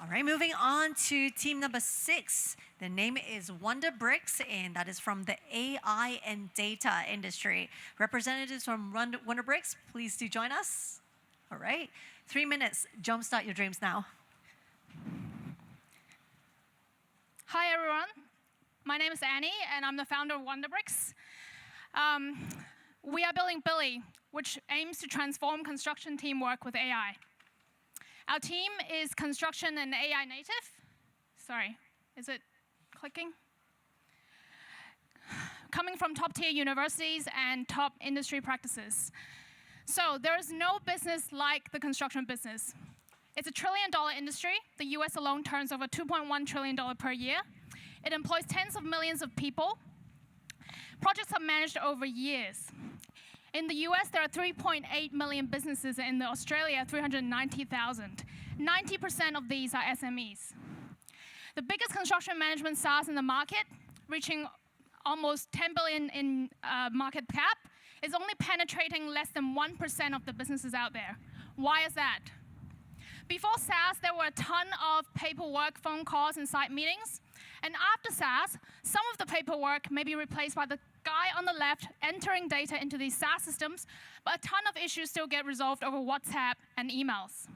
All right, moving on to team number 6. The name is Wonderbricks, and that is from the AI and data industry. Representatives from Wonderbricks, please do join us. All right, 3 minutes. Jumpstart your dreams now. Hi, everyone. My name is Annie, and I'm the founder of Wonderbricks. We are building Billy, which aims to transform construction teamwork with AI. Our team is construction and AI native. Sorry, is it clicking? Coming from top-tier universities and top industry practices. So there is no business like the construction business. It's a $1 trillion industry. The US alone turns over $2.1 trillion per year. It employs tens of millions of people. Projects are managed over years. In the US, there are 3.8 million businesses. In Australia, 390,000. 90% of these are SMEs. The biggest construction management SaaS in the market, reaching almost 10 billion in market cap, is only penetrating less than 1% of the businesses out there. Why is that? Before SaaS, there were a ton of paperwork, phone calls, and site meetings. And after SaaS, some of the paperwork may be replaced by the guy on the left entering data into these SaaS systems, but a ton of issues still get resolved over WhatsApp and emails.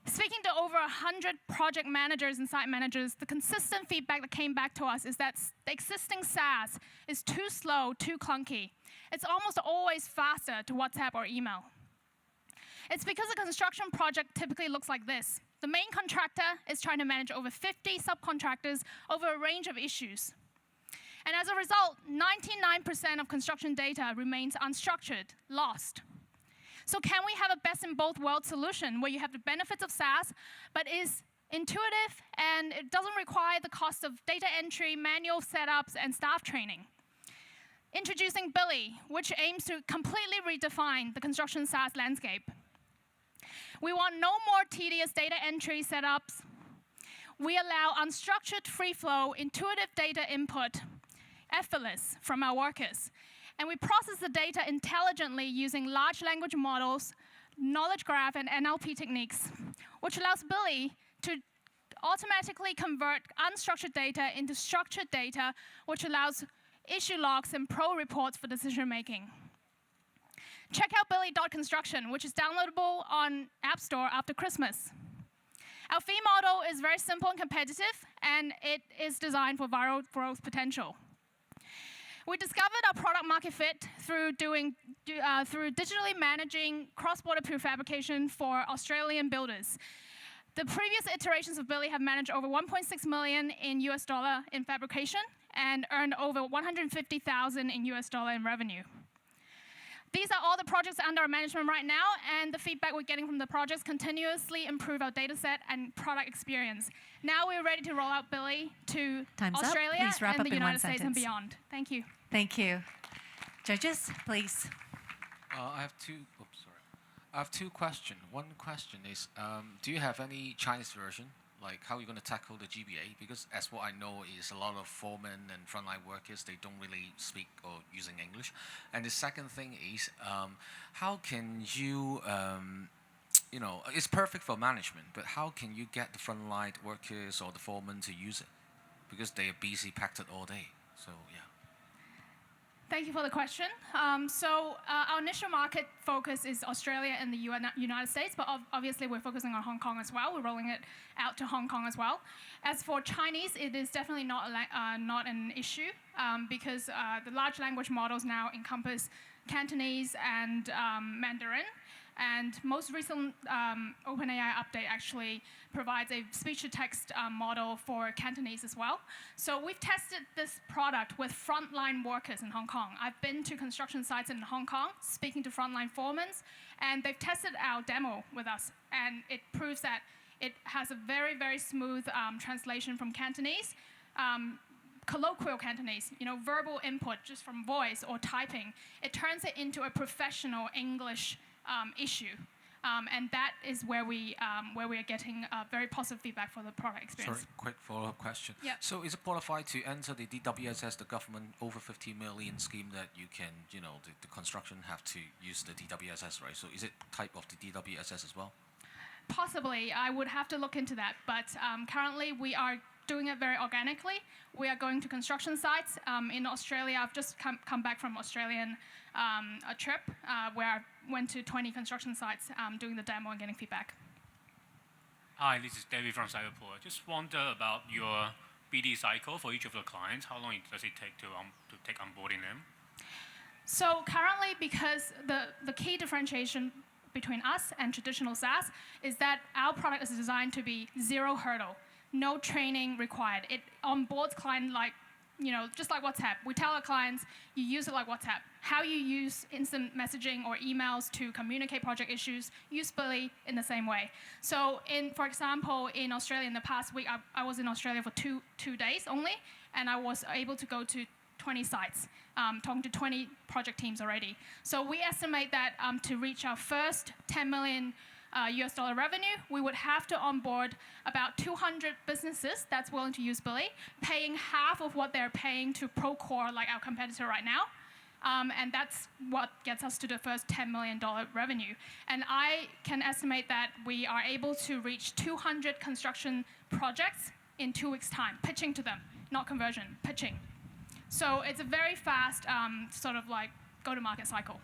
Speaking to over 100 project managers and site managers, the consistent feedback that came back to us is that the existing SaaS is too slow, too clunky. It's almost always faster to WhatsApp or email. It's because a construction project typically looks like this. The main contractor is trying to manage over 50 subcontractors over a range of issues. And as a result, 99% of construction data remains unstructured, lost. So can we have a best in both worlds solution where you have the benefits of SaaS, but is intuitive and it doesn't require the cost of data entry, manual setups, and staff training? Introducing Billy, which aims to completely redefine the construction SaaS landscape. We want no more tedious data entry setups. We allow unstructured, free-flow, intuitive data input, effortless from our workers. And we process the data intelligently using large language models, knowledge graph, and NLP techniques, which allows Billy to automatically convert unstructured data into structured data, which allows issue logs and pro reports for decision making. Check out billy.construction, which is downloadable on App Store after Christmas. Our fee model is very simple and competitive, and it is designed for viral growth potential. We discovered our product market fit through digitally managing cross-border prefabrication for Australian builders. The previous iterations of Billy have managed over 1.6 million in US dollar in fabrication and earned over 150,000 in US dollar in revenue. These are all the projects under our management right now, and the feedback we're getting from the projects continuously improve our data set and product experience. Now we're ready to roll out Billy to Australia and the United States and beyond. Thank you. Thank you. Judges, please. I have two questions. One question is, do you have any Chinese version? Like how are you going to tackle the GBA? Because as what I know is a lot of foremen and frontline workers, they don't really speak or using English. And the second thing is, how can you, it's perfect for management, but how can you get the frontline workers or the foremen to use it? Because they are busy, packed it all day. So yeah. Thank you for the question. Our initial market focus is Australia and the United States, but obviously we're focusing on Hong Kong as well. We're rolling it out to Hong Kong as well. As for Chinese, it is definitely not an issue because the large language models now encompass Cantonese and Mandarin. And most recent OpenAI update actually provides a speech-to-text model for Cantonese as well. So we've tested this product with frontline workers in Hong Kong. I've been to construction sites in Hong Kong, speaking to frontline foremen, and they've tested our demo with us. And it proves that it has a very, very smooth translation from Cantonese, colloquial Cantonese, verbal input just from voice or typing. It turns it into a professional English issue, and that is where we are getting very positive feedback for the product experience. Sorry, quick follow-up question. Yep. So is it qualified to enter the DWSS, the government over 50 million scheme that you can, the construction have to use the DWSS, right? So is it type of the DWSS as well? Possibly, I would have to look into that. But currently, we are doing it very organically. We are going to construction sites in Australia. I've just come back from Australian a trip where I went to 20 construction sites doing the demo and getting feedback. Hi, this is David from Singapore. Just wonder about your BD cycle for each of the clients. How long does it take to take onboarding them? So currently, because the key differentiation between us and traditional SaaS is that our product is designed to be zero hurdle, no training required. It onboards client like, just like WhatsApp. We tell our clients, you use it like WhatsApp. How you use instant messaging or emails to communicate project issues, use Billy in the same way. So for example, in Australia in the past week, I was in Australia for two days only, and I was able to go to 20 sites, talking to 20 project teams already. So we estimate that to reach our first 10 million US dollar revenue, we would have to onboard about 200 businesses that's willing to use Billy, paying half of what they're paying to Procore, like our competitor right now. And that's what gets us to the first $10 million revenue. And I can estimate that we are able to reach 200 construction projects in 2 weeks' time, pitching to them, not conversion, pitching. So it's a very fast sort of like go-to-market cycle.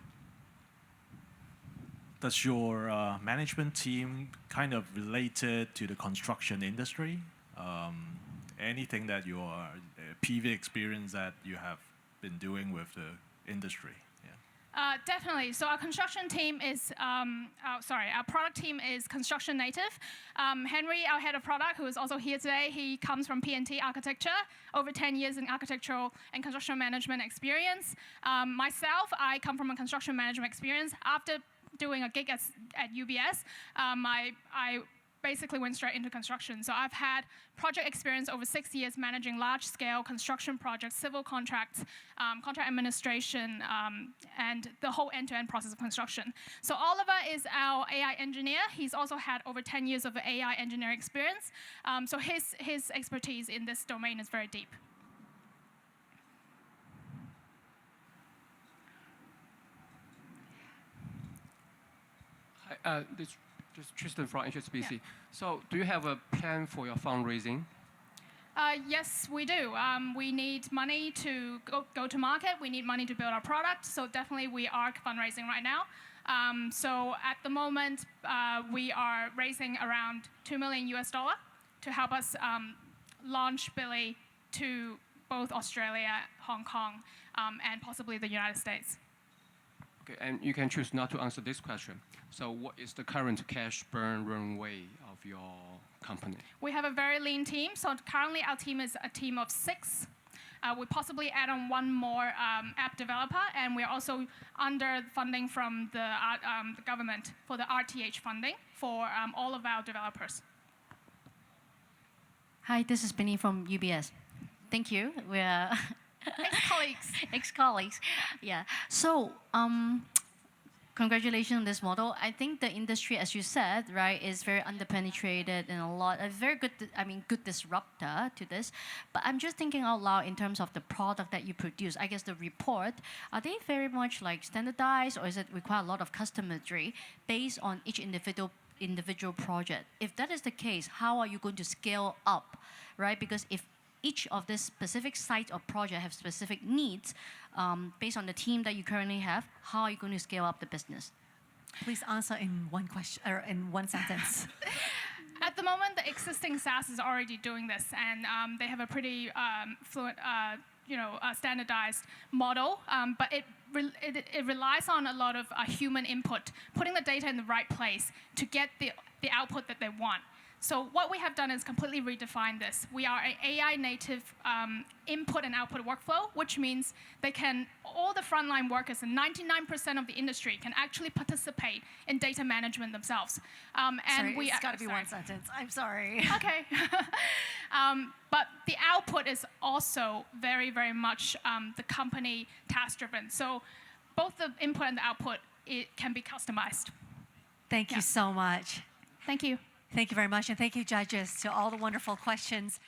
Does your management team kind of related to the construction industry? Anything that your PV experience that you have been doing with the industry? Yeah. Definitely. So our construction team is, our product team is construction native. Henry, our head of product, who is also here today, he comes from P&T Architecture, over 10 years in architectural and construction management experience. Myself, I come from a construction management experience. After doing a gig at UBS, I basically went straight into construction. So I've had project experience over 6 years managing large-scale construction projects, civil contracts, contract administration, and the whole end-to-end process of construction. So Oliver is our AI engineer. He's also had over 10 years of AI engineering experience. So his expertise in this domain is very deep. Hi, this is Tristan from HSBC. Yeah. So do you have a plan for your fundraising? Yes, we do. We need money to go to market. We need money to build our product. So definitely we are fundraising right now. So at the moment, we are raising around $2 million US to help us launch Billy to both Australia, Hong Kong, and possibly the United States. Okay, and you can choose not to answer this question. So what is the current cash burn runway of your company? We have a very lean team. So currently our team is a team of 6. We possibly add on one more app developer, and we're also under funding from the government for the RTH funding for all of our developers. Hi, this is Benny from UBS. Thank you. We're Ex-colleagues. Ex-colleagues, yeah. So, congratulations on this model. I think the industry, as you said, right, is very underpenetrated and a very good, good disruptor to this. But I'm just thinking out loud in terms of the product that you produce. I guess the report, are they very much like standardized, or is it require a lot of customization based on each individual project? If that is the case, how are you going to scale up, right? Because if each of this specific site or project have specific needs based on the team that you currently have, how are you going to scale up the business? Please answer in one question or in one sentence. At the moment, the existing SaaS is already doing this, and they have a pretty fluent, standardized model. But it relies on a lot of human input, putting the data in the right place to get the output that they want. So what we have done is completely redefine this. We are an AI native input and output workflow, which means all the frontline workers and 99% of the industry can actually participate in data management themselves. It's got to be one sentence. I'm sorry. Okay. But the output is also very, very much the company task-driven. So both the input and the output, it can be customized. Thank you so much. Thank you. Thank you very much, and thank you, judges, to all the wonderful questions.